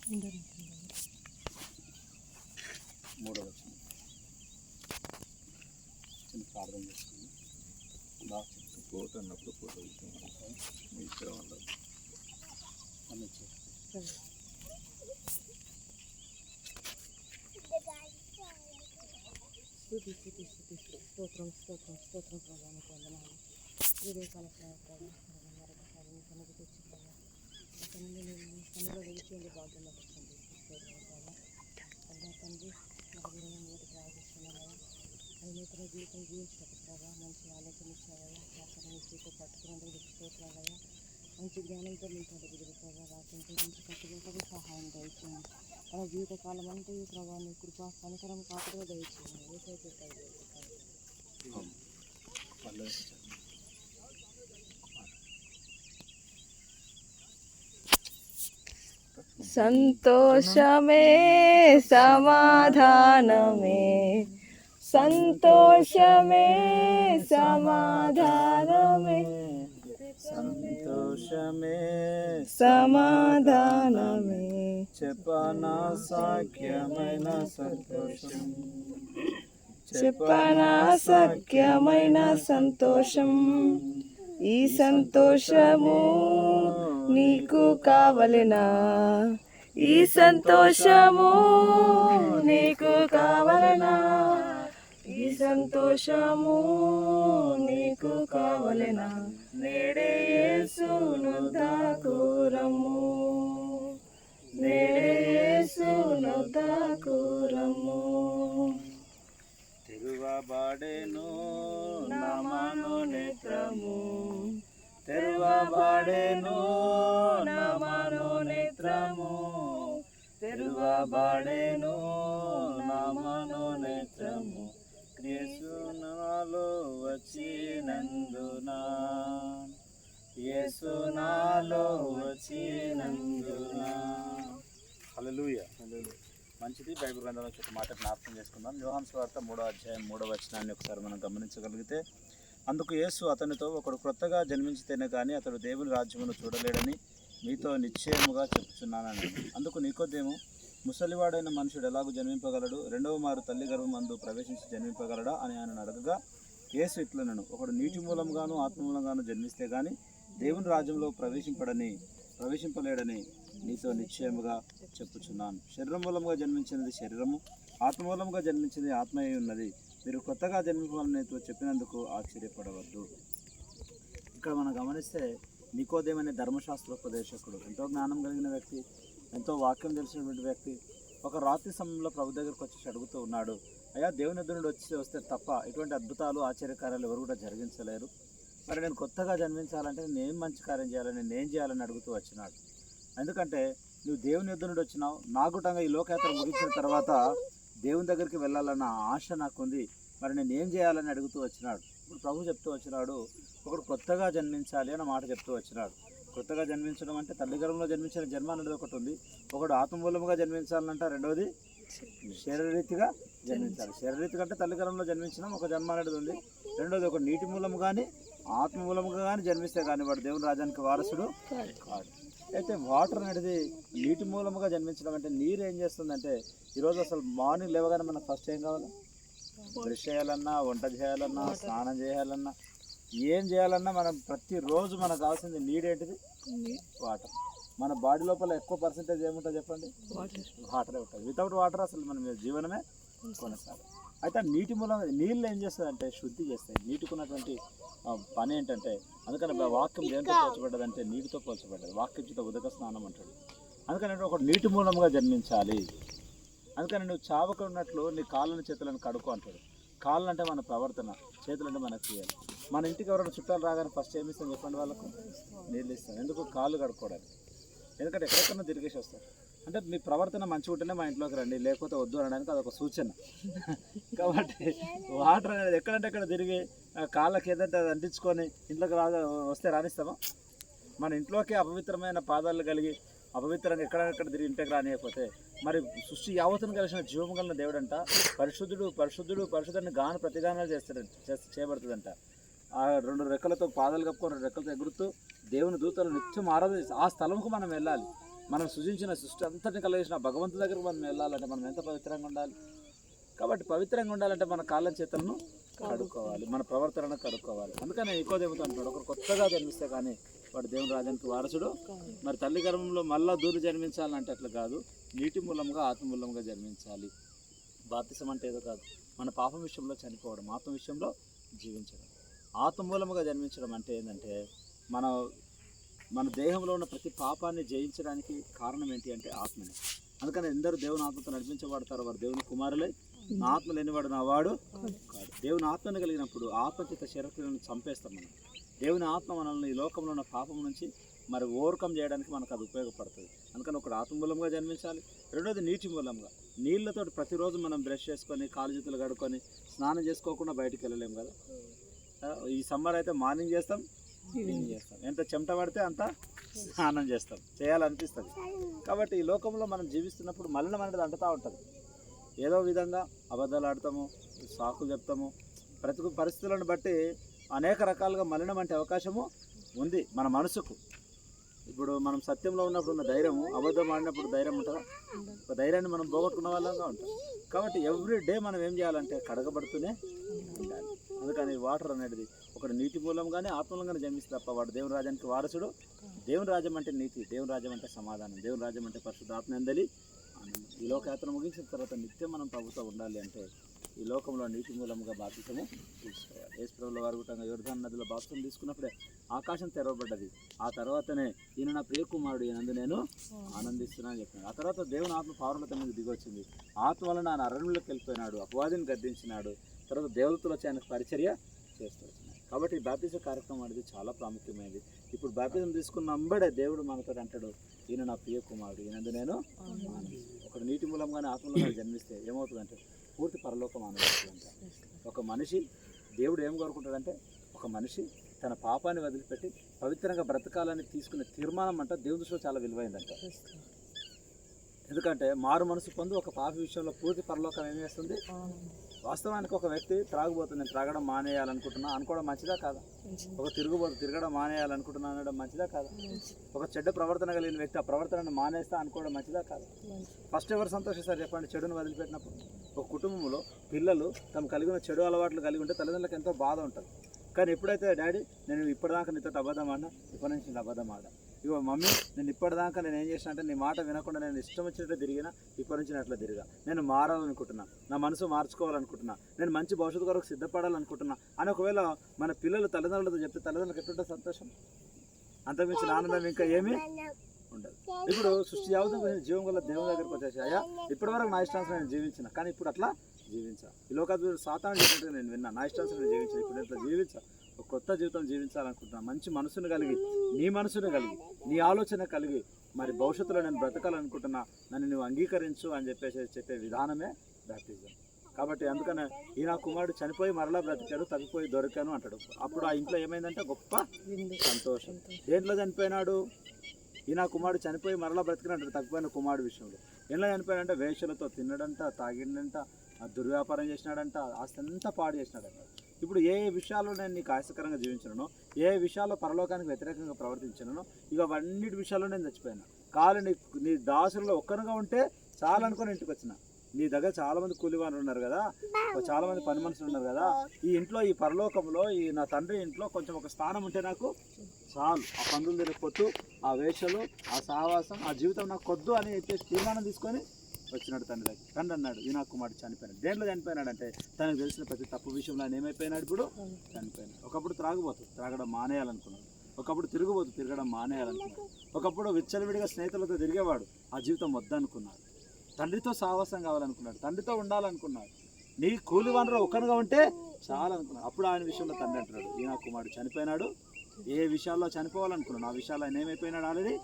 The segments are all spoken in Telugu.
మూడవ వచనం చిన్న ప్రార్థన చేసుకుని బాగా పోత అన్నప్పుడు పోత మీ ఇష్టం వల్ల స్తోత్రం స్తోత్రం స్తోత్రం ప్రభావానికి వందనాలు. వివేకాల ప్రభావం మరొకసారి సన్నిధి తెచ్చి ప్రభావం సన్నిధిలో వెలిచేందుకు భాగ్యం వచ్చింది. స్తోత్రం ప్రభావం అలా తండ్రి మరొక మొదటి ప్రార్థిస్తున్నామయ్యా. అది నూతన జీవితం జీవించినట్టు ప్రభావ మంచి ఆలోచన ఇచ్చావయ్యా. శాస్త్రం జీవితం పట్టుకున్నందుకు స్తోత్రాలయ్యా. మంచి జ్ఞానంతో మీతో ఎదురు ప్రభావ వాక్యంతో మంచి కట్టుబడి సహాయం దయచేయండి. మన జీవితకాలం అంతా ఈ ప్రభావాన్ని కృప కనికరం కాకుండా దయచేయండి. ఏకైతే సంతోషమే సమాధానమే సంతోషమే సమాధానమే సంతోషమే సమాధానమే చెప్పనా సాఖ్యమైన సంతోషం చెప్పనా సఖ్యమైన సంతోషం. ఈ సంతోషము నీకు కావలెనా? ఈ సంతోషము నీకు కావలెనా? ఈ సంతోషము నీకు కావలెనా? నేడే యేసును దాకురము, నేడే యేసును దాకురము. తెరువబడెను నా మనోనేత్రము, తెరువబడెను నా మనోనేత్రము, తెరువబడెను నా మనోనేత్రము. యేసు నాలో వచ్చినందున, యేసు నాలో వచ్చినందున. హల్లెలూయా. మంచిది. బైబిల్ గ్రంథంలో ఒక మాట జ్ఞాపకం చేసుకుందాం. యోహాను సువార్త 3వ అధ్యాయం 3వ వచనాన్ని ఒకసారి మనం గమనించగలిగితే, అందుకు యేసు అతనితో, ఒకడు క్రొత్తగా జన్మించితేనే కానీ అతడు దేవుని రాజ్యమును చూడలేడని మీతో నిశ్చయముగా చెప్పుచున్నానని. అందుకు నికోదేము, ముసలివాడైన మనుషుడు ఎలాగూ జన్మింపగలడు? రెండవ మారు తల్లి గర్భమందు ప్రవేశించి జన్మింపగలడా అని ఆయన అడగగా, యేసు ఇట్లనెను, ఒకడు నీటి మూలంగాను ఆత్మ మూలంగాను జన్మిస్తే కానీ దేవుని రాజ్యంలో ప్రవేశింపలేడని నీతో నిశ్చయముగా చెప్పుచున్నాను. శరీరం మూలంగా జన్మించినది శరీరము, ఆత్మ మూలంగా జన్మించినది ఆత్మయే ఉన్నది. మీరు కొత్తగా జన్మించాలని నీతో చెప్పినందుకు ఆశ్చర్యపడవద్దు. ఇక్కడ మనం గమనిస్తే నికోదేము అనే ధర్మశాస్త్రోపదేశకుడు, ఎంతో జ్ఞానం కలిగిన వ్యక్తి, ఎంతో వాక్యం తెలిసినటువంటి వ్యక్తి, ఒక రాత్రి సమయంలో ప్రభు దగ్గరకు వచ్చి అడుగుతూ ఉన్నాడు, అయ్యా, దేవుని ఎదురు నుండి వస్తే తప్ప ఇటువంటి అద్భుతాలు ఆశ్చర్యకార్యాలు ఎవరు కూడా జరిగించలేరు. మరి నేను కొత్తగా జన్మించాలంటే నేను మంచి కార్యం చేయాలని, నేను చేయాలని అడుగుతూ వచ్చినాడు. ఎందుకంటే నువ్వు దేవుని ఎదురు నుండి వచ్చినావు, నాగుటంగా ఈ లోకయాత్ర ముగించిన తర్వాత దేవుని దగ్గరికి వెళ్ళాలన్న ఆశ నాకుంది, మరి నేను ఏం చేయాలని అడుగుతూ వచ్చినాడు. ఇప్పుడు ప్రభు చెప్తూ వచ్చినాడు, ఒకడు కొత్తగా జన్మించాలి అన్న మాట చెప్తూ వచ్చినాడు. కొత్తగా జన్మించడం అంటే తల్లి గర్భంలో జన్మించిన జన్మ అనేది ఒకటి ఉంది, ఒకడు ఆత్మమూలముగా జన్మించాలంట, రెండవది శరీరరీతిగా జన్మించాలి. శరీరరీతిగా అంటే తల్లి గర్భంలో జన్మించడం ఒక జన్మ అనేది ఉంది. రెండవది ఒక నీటి మూలము కానీ ఆత్మ మూలముగా కానీ జన్మిస్తే కానీ వాడు దేవుని రాజ్యానికి వారసుడు కాదు. అయితే వాటర్ అనేది నీటి మూలముగా జన్మించడం అంటే, నీరు ఏం చేస్తుందంటే, ఈరోజు అసలు మార్నింగ్ లేవగానే మనకు ఫస్ట్ ఏం కావాలి? బ్రష్ చేయాలన్నా, వంట చేయాలన్నా, స్నానం చేయాలన్నా, ఏం చేయాలన్నా మనం ప్రతిరోజు మనకు కావాల్సింది నీడేంటిది? వాటర్. మన బాడీ లోపల ఎక్కువ పర్సెంటేజ్ ఏముంటుంది చెప్పండి? వాటరే ఉంటుంది. వితౌట్ వాటర్ అసలు మన జీవనమే కొనసాగదు. అయితే నీటి మూలం నీళ్ళు ఏం చేస్తుందంటే శుద్ధి చేస్తాయి. నీటికి ఉన్నటువంటి పని ఏంటంటే, అందుకని వాక్యం దేంతో పోల్చబడ్డదంటే నీటితో పోల్చబడ్డది. వాక్యం చుట్టూ ఉదక స్నానం అంటాడు. అందుకని ఒక నీటి మూలంగా జన్మించాలి. అందుకని నువ్వు చావక ఉన్నట్లు నీ కాళ్ళని చేతులను కడుక్కో అంటాడు. కాళ్ళు అంటే మన ప్రవర్తన, చేతులు అంటే మనకు చేయాలి. మన ఇంటికి ఎవరైనా చుట్టాలు రాగానే ఫస్ట్ ఏమి ఇస్తాం చెప్పండి? వాళ్ళకు నీళ్ళు ఇస్తాం. ఎందుకు? కాళ్ళు కడుక్కోవడానికి. ఎందుకంటే ఎక్కడెక్కడో తిరిగేసి వస్తారు. అంటే మీ ప్రవర్తన మంచిగా ఉంటేనే మా ఇంట్లోకి రండి, లేకపోతే వద్దు అనడానికి అదొక సూచన. కాబట్టి వాటర్ అనేది ఎక్కడంటే ఎక్కడ తిరిగి కాళ్ళకి ఏదంటే అది అంటించుకొని ఇంట్లోకి వస్తే రానిస్తామా? మన ఇంట్లోకి అపవిత్రమైన పాదాలు కలిగి అపవిత్రంగా ఎక్కడెక్కడ తిరిగి ఇంటికి రానియకపోతే మరి సృష్టి యావత్తును కలిసిన జీవము కలిగిన దేవుడంట పరిశుద్ధుడు పరిశుద్ధుడు పరిశుద్ధాన్ని గాన ప్రతిగానాలు చేయబడుతుందంట. ఆ 2 రెక్కలతో పాదాలు కప్పుకొని 2 రెక్కలతో ఎగురుతూ దేవుని దూతలు నిత్యం ఆరాధన. ఆ స్థలంకు మనం వెళ్ళాలి. మనం సృజించిన సృష్టి అంతటిని కలిగేసిన భగవంతుడి దగ్గరకు మనం వెళ్ళాలంటే మనం ఎంత పవిత్రంగా ఉండాలి. కాబట్టి పవిత్రంగా ఉండాలంటే మన కాళ్ళ చేతులను కడుక్కోవాలి, మన ప్రవర్తనను కడుక్కోవాలి. అందుకని నికోదేముతో అంటున్నాడు, ఒకరు కొత్తగా జన్మిస్తే కానీ వాడు దేవుని రాజ్యానికి వారసుడు. మరి తల్లి గర్భంలో మళ్ళా దూరం జన్మించాలంటే అట్లా కాదు, నీటి మూలంగా ఆత్మ మూలంగా జన్మించాలి. బాప్తిసం అంటే ఏదో కాదు, మన పాపం విషయంలో చనిపోవడం, ఆత్మ విషయంలో జీవించడం. ఆత్మ మూలముగా జన్మించడం అంటే ఏంటంటే మన దేహంలో ఉన్న ప్రతి పాపాన్ని జయించడానికి కారణం ఏంటి అంటే ఆత్మనే. అందుకని ఎందరూ దేవుని ఆత్మతో నడిపించబడతారు వారు దేవుని కుమారులై. నా ఆత్మ లేనివాడు నా వాడు కాదు. దేవుని ఆత్మని కలిగినప్పుడు ఆత్మచిత్త శరీరాలను చంపేస్తాం మనం. దేవుని ఆత్మ మనల్ని ఈ లోకంలో ఉన్న పాపం నుంచి మరి ఓవర్కమ్ చేయడానికి మనకు అది ఉపయోగపడుతుంది. అందుకని ఒకటి ఆత్మ మూలంగా జన్మించాలి, రెండోది నీటి మూలంగా. నీళ్ళతో ప్రతిరోజు మనం బ్రష్ చేసుకొని కాలు చేతులు కడుక్కొని స్నానం చేసుకోకుండా బయటికి వెళ్ళలేము కదా. ఈ సమ్మర్ అయితే మార్నింగ్ చేస్తాం, ఈవినింగ్ చేస్తాం, ఎంత చెమట పడితే అంత స్నానం చేస్తాం, చేయాలనిపిస్తుంది. కాబట్టి ఈ లోకంలో మనం జీవిస్తున్నప్పుడు మలినం అనేది అంటుతూ ఉంటుంది. ఏదో విధంగా అబద్ధాలు ఆడతాము, సాకులు చెప్తాము, ప్రతి పరిస్థితులను బట్టి అనేక రకాలుగా మలినం అంటే అవకాశము ఉంది మన మనసుకు. ఇప్పుడు మనం సత్యంలో ఉన్నప్పుడు ఉన్న ధైర్యము అబద్ధం ఆడినప్పుడు ధైర్యం ఉంటుందా? ఒక ధైర్యాన్ని మనం పోగొట్టుకున్న వాళ్ళంగా ఉంటాం. కాబట్టి ఎవ్రీ డే మనం ఏం చేయాలంటే కడగబడుతూనే ఉండాలి. అందుకని వాటర్ అనేది ఒకటి నీటి మూలంగానే ఆత్మూలంగానే జన్మిస్తే తప్ప వాడు దేవుని రాజ్యానికి వారసుడు. దేవుని రాజ్యం అంటే నీతి, దేవుని రాజ్యం అంటే సమాధానం, దేవుని రాజ్యం అంటే పరిశుద్ధాత్మ ఎందలి ఆనందం. ఈ లోకయాత్ర ముగించిన తర్వాత నిత్యం మనం ప్రభుతో ఉండాలి అంటే ఈ లోకంలో నీటి మూలంగా బాప్తిసము తీసుకోవాలి. యేసుప్రభుల వారు కూడా యోర్దాను నదిలో బాప్తిసం తీసుకున్నప్పుడే ఆకాశం తెరవబడ్డది. ఆ తర్వాతనే ఈయన నా ప్రియ కుమారుడు, ఈయనందు నేను ఆనందిస్తున్నానని చెప్పినాడు. ఆ తర్వాత దేవుని ఆత్మ పౌరులత మీద దిగొచ్చింది. ఆత్మ వలన ఆయన అరణ్యంలోకి వెళ్ళిపోయినాడు, అపవాదిని గద్దించినాడు. తర్వాత దేవతలు వచ్చి ఆయనకు పరిచర్య చేస్తూ వచ్చినాడు. కాబట్టి బాప్తిజం కార్యక్రమం అనేది చాలా ప్రాముఖ్యమైనది. ఇప్పుడు బాప్తిజం తీసుకున్న అంబడే దేవుడు మనతో అంటాడు, ఈయన నా ప్రియ కుమారుడు, ఈయనందు నేను ఒకటి నీటి మూలంగానే ఆత్మలో జన్మిస్తే ఏమవుతుందంటే పూర్తి పరలోకం ఆనందిస్తుందంట. ఒక మనిషి దేవుడు ఏం కోరుకుంటాడంటే ఒక మనిషి తన పాపాన్ని వదిలిపెట్టి పవిత్రంగా బ్రతకాలని తీసుకునే తీర్మానం అంట దేవుని దృష్టిలో చాలా విలువైందంట. ఎందుకంటే మారు మనసు పొంది ఒక పాపి విషయంలో పూర్తి పరలోకం ఏం చేస్తుంది. వాస్తవానికి ఒక వ్యక్తి త్రాగుబోతు, నేను త్రాగడం మానేయాలనుకుంటున్నా అనుకోవడం మంచిదా కాదా? ఒక తిరుగుబోతు తిరగడం మానేయాలనుకుంటున్నా అనడం మంచిదా కాదా? ఒక చెడ్డ ప్రవర్తన కలిగిన వ్యక్తి ఆ ప్రవర్తనను మానేస్తా అనుకోవడం మంచిదా కాదా? ఫస్ట్ ఎవరు సంతోషిస్తారు చెప్పండి? చెడును వదిలిపెట్టినప్పుడు. ఒక కుటుంబంలో పిల్లలు తమ కలిగిన చెడు అలవాట్లు కలిగి ఉంటే తల్లిదండ్రులకు ఎంతో బాధ ఉంటుంది. కానీ ఎప్పుడైతే డాడీ నేను ఇప్పటిదాకా నీతో అబద్ధం ఆడినా, ఇప్పటి నుంచి నేను అబద్ధం ఆడా, ఇగో మమ్మీ నేను ఇప్పటిదాకా నేను ఏం చేసిన అంటే నీ మాట వినకుండా నేను ఇష్టం వచ్చినట్టు తిరిగినా, ఇప్పటి నుంచి నేను అట్లా తిరిగా, నేను మారాలనుకుంటున్నా, నా మనసు మార్చుకోవాలనుకుంటున్నా, నేను మంచి భవిష్యత్తు కొరకు సిద్ధపడాలనుకుంటున్నా అని ఒకవేళ మన పిల్లలు తల్లిదండ్రులతో చెప్తే తల్లిదండ్రులకు ఎట్లుంటే సంతోషం, అంతకుమించిన ఆనందం ఇంకా ఏమీ ఉండదు. ఇప్పుడు సృష్టి యావతం జీవం వల్ల దేవుని దగ్గరకు వచ్చేసి అయ్యా ఇప్పటివరకు నా ఇష్టానుసారం నేను జీవించిన, కానీ ఇప్పుడు అట్లా జీవించా. ఈ లోకాలు సాతాను చెప్పినట్టుగా నేను విన్నా, నా ఇష్టానుసారం నేను జీవించాను, ఇప్పుడు ఇట్లా జీవించా, ఒక కొత్త జీవితం జీవించాలనుకుంటున్నా, మంచి మనసును కలిగి, నీ మనసును కలిగి, నీ ఆలోచన కలిగి మరి భవిష్యత్తులో నేను బ్రతకాలనుకుంటున్నా, నన్ను నువ్వు అంగీకరించు అని చెప్పే విధానమే బాప్టిజం. కాబట్టి అందుకనే ఈ నా కుమారుడు చనిపోయి మరలా బ్రతికాడు, తగ్గిపోయి దొరికాను అంటాడు. అప్పుడు ఆ ఇంట్లో ఏమైందంటే గొప్ప సంతోషం. దేంట్లో చనిపోయినాడు? ఈ నా కుమారుడు చనిపోయి మరలా బ్రతికినట్టు తగ్గిపోయిన కుమారుడు విషయంలో. ఎలా చనిపోయాడంటే వేషలతో తిన్నడంట, తాగిండంట, దుర్వ్యాపారం చేసినాడంట, ఆస్తి అంతా పాడు చేసినాడంట. ఇప్పుడు ఏ విషయాల్లో నేను నీకు ఆయాసకరంగా జీవించను, ఏ విషయాల్లో పరలోకానికి వ్యతిరేకంగా ప్రవర్తించను, ఇక అవన్నిటి విషయాల్లో నేను చచ్చిపోయాను. కాలు నీ దాసుల్లో ఒక్కరుగా ఉంటే చాలా అనుకుని ఇంటికి వచ్చిన. నీ దగ్గర చాలామంది కూలివాళ్ళు ఉన్నారు కదా, చాలామంది పని మనుషులు ఉన్నారు కదా, ఈ ఇంట్లో ఈ పరలోకంలో ఈ నా తండ్రి ఇంట్లో కొంచెం ఒక స్థానం ఉంటే నాకు చాలు. ఆ పందులు తినే పొట్టు, ఆ వేషలు, ఆ సహవాసం, ఆ జీవితం నాకు కొద్దు అని చెప్పేసి తీర్మానం తీసుకొని వచ్చినాడు తండ్రి దగ్గర. తండ్రి అన్నాడు ఈ నా కుమారుడు చనిపోయినాడు. దేంట్లో చనిపోయినాడంటే తనకు తెలిసిన ప్రతి తప్పు విషయంలో ఆయన ఏమైపోయినాడు, ఇప్పుడు చనిపోయినాడు. ఒకప్పుడు త్రాగడం మానేయాలనుకున్నాడు, ఒకప్పుడు తిరగడం మానేయాలనుకున్నాడు, ఒకప్పుడు విచ్చలవిడిగా స్నేహితులతో తిరిగేవాడు, ఆ జీవితం వద్దనుకున్నాడు. తండ్రితో సావాసం కావాలనుకున్నాడు, తండ్రితో ఉండాలనుకున్నాడు. నీ కూలి వనరు ఒక్కనుగా ఉంటే చాలా అనుకున్నాడు. అప్పుడు ఆయన విషయంలో తండ్రి అంటున్నాడు ఈ నా కుమారుడు చనిపోయినాడు. ఏ విషయాల్లో చనిపోవాలనుకున్నాడు ఆ విషయాల్లో ఆయన ఏమైపోయినాడు, ఆల్రెడీ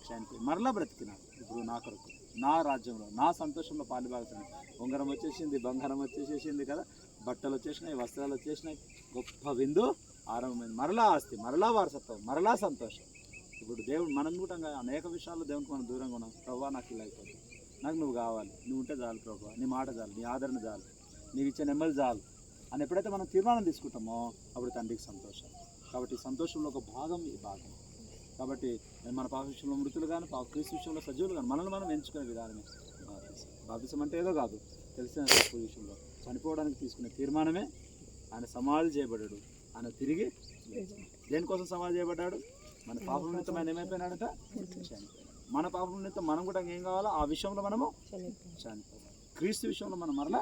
చనిపోయి మరలా బ్రతికినాడు. ఇప్పుడు నా కొరకు, నా రాజ్యంలో, నా సంతోషంలో పాలుభాగం. ఉంగరం వచ్చేసింది, బంగారం వచ్చేసేసింది కదా, బట్టలు వచ్చేసినాయి, వస్త్రాలు వచ్చేసినాయి, గొప్ప విందు ఆరంభమైంది. మరలా ఆస్తి, మరలా వారసత్వం, మరలా సంతోషం. ఇప్పుడు దేవుడు మనం కూడా అనేక విషయాల్లో దేవునికి మనం దూరంగా ఉన్నాం. ప్రభావ నాకు ఇలా అయిపోతుంది, నాకు నువ్వు కావాలి, నువ్వు ఉంటే చాలు ప్రభావ, నీ మాట చాలు, నీ ఆదరణ చాలు, నీకు ఇచ్చే నెమ్మది చాలు అని ఎప్పుడైతే మనం తీర్మానం తీసుకుంటామో అప్పుడు తండ్రికి సంతోషం. కాబట్టి సంతోషంలో ఒక భాగం ఈ భాగం. కాబట్టి మన పాప విషయంలో మృతులు కానీ క్రీస్తు విషయంలో సజీవులు కానీ మనల్ని మనం ఎంచుకునే విధానమే బాప్తిసం అంటే ఏదో కాదు, తెలిసిన తప్పు విషయంలో చనిపోవడానికి తీసుకునే తీర్మానమే. ఆయన సమాధి చేయబడ్డాడు, ఆయన తిరిగి దేనికోసం సమాధి చేయబడ్డాడు? మన పాపం నిమిత్తం ఆయన ఏమైపోయినాడట? చనిపోయాడు. మన పాపం నిమిత్తం మనం కూడా ఏం కావాలో ఆ విషయంలో మనము చనిపోవాలి. క్రీస్తు విషయంలో మనం మరలా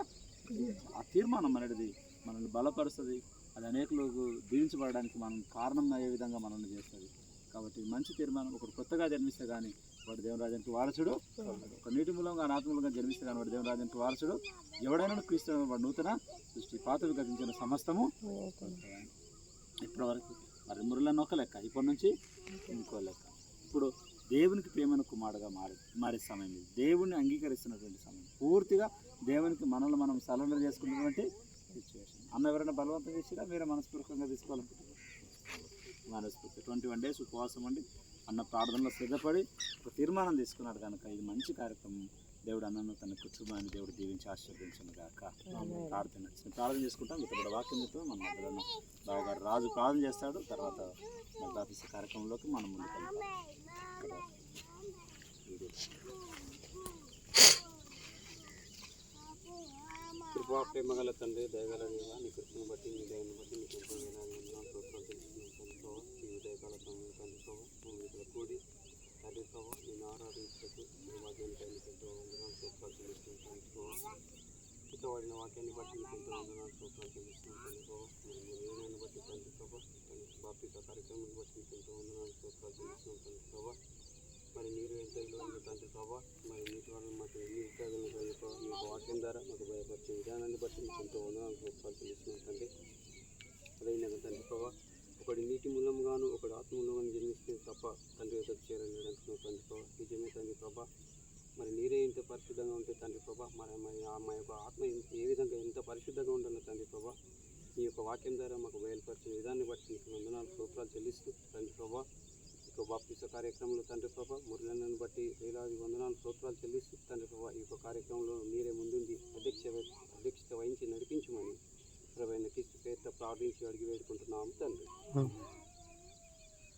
ఆ తీర్మానం అనేది మనల్ని బలపరుస్తుంది. అది అనేకులకు దీవించబడడానికి మనం కారణం అయ్యే విధంగా మనల్ని చేస్తుంది. కాబట్టి మంచి తీర్మానం. ఒకటి కొత్తగా జన్మిస్తే కానీ వాడు దేవుని రాజ్యానికి వారసుడు, ఒక నీటి మూలంగా ఆత్మూలంగా జన్మిస్తే కానీ వాడు దేవుని రాజ్యానికి వారసుడు. ఎవడైనా క్రీస్తు వాడు నూతన సృష్టి, పాతవి గతించిన సమస్తము ఇప్పటివరకు. మరి మురళన్న ఒక లెక్క, ఇప్పటి నుంచి ఇంకో లెక్క. ఇప్పుడు దేవునికి ప్రేమను కుమారుడుగా మారే సమయం ఇది. దేవుణ్ణి అంగీకరిస్తున్నటువంటి సమయం, పూర్తిగా దేవునికి మనల్ని మనం సరెండర్ చేసుకున్నటువంటి సిచ్యువేషన్. అన్న ఎవరైనా బలవంతం చేసినా మీరే మనస్పూర్వకంగా తీసుకోవాలనుకుంటున్నారు. మనస్ఫూర్తి 21 days ఉపవాసం ఉండి అన్న ప్రార్థనలో సిద్ధపడి ఒక తీర్మానం తీసుకున్నాడు కనుక ఇది మంచి కార్యక్రమం. దేవుడు అన్నను తన కుటుంబాన్ని దేవుడు దీవించి ఆశీర్వదించను గాక. ప్రార్థన చేసుకుంటాం. ఇక్కడ వాక్యం చెప్తాం. మన మధ్యలో బావగారు రాజు ప్రార్థన చేస్తాడు. తర్వాత ఆఫీస్ కార్యక్రమంలోకి మనం ముందుకు వెళ్తాం. కృపా ప్రేమగల తండ్రి, దయగల దేవ, నీ కృపను బట్టి నీ దయను బట్టి నీ ఎంతో దయగల తండ్రి కూడి తండ్రి ప్రభావ నేను ఆరాధించకు వాక్యాన్ని ఎంతో వందనాలు సూత్రాలు చెల్లిస్తున్నాను ప్రభావ. ఇతవాడిన వాక్యాన్ని బట్టి నీకు ఎంతో వందనాలు సూత్రాలు చెల్లిస్తున్నాను తండ్రి ప్రభావ. నేను బట్టి తండ్రి ప్రభావ బాప్తిస కార్యక్రమాన్ని బట్టి నీకు ఎంతో వందనాలు సూత్రాలు చెల్లిస్తున్నాను తండ్రి ప్రభావ. మరి మీరు ఎంత విలువైన తండ్రి ప్రభావ, మరి నీటి వల్ల మాకు ఎన్ని ఉద్యోగాలు తండ్రి ప్రభావ, మీ వాక్యం ద్వారా మాకు భయపరిచే విధానాన్ని బట్టి మీకు ఎంతో వందనాలు సూత్రాలు చెల్లిస్తున్నాను తండ్రి. అదైనా తండ్రి ప్రభావ, ఒకటి నీటి మూలంగాను ఒకటి ఆత్మూలంగాను జన్మిస్తే తప్ప తండ్రి యొక్క చేరని అంటున్నావు తండ్రి ప్రభావ. నిజమే తండ్రి ప్రభావ. మరి నీరే ఇంత పరిశుద్ధంగా ఉంటే తండ్రి ప్రభావ, మరి మా యొక్క ఆత్మ ఏ విధంగా ఎంత పరిశుద్ధంగా ఉండాలి తండ్రి ప్రభావ. మీ యొక్క వాక్యం ద్వారా మాకు బయలుపరిచిన విధాన్ని బట్టి మీకు వందనాలు సూత్రాలు చెల్లిస్తూ తండ్రి ప్రభావ. ఈ బాప్తిస కార్యక్రమంలో తండ్రి ప్రభావ మురళన్నను బట్టి వేలాది వందనాలు సూత్రాలు చెల్లిస్తూ తండ్రి ప్రభావ ఈ యొక్క కార్యక్రమంలో మీరే ముందుండి అధ్యక్షత వహించి నడిపించమని ప్రభువైన క్రీస్తు పేరుతో ప్రార్థించి అడిగి వేడుకుంటున్నాము తండ్రి.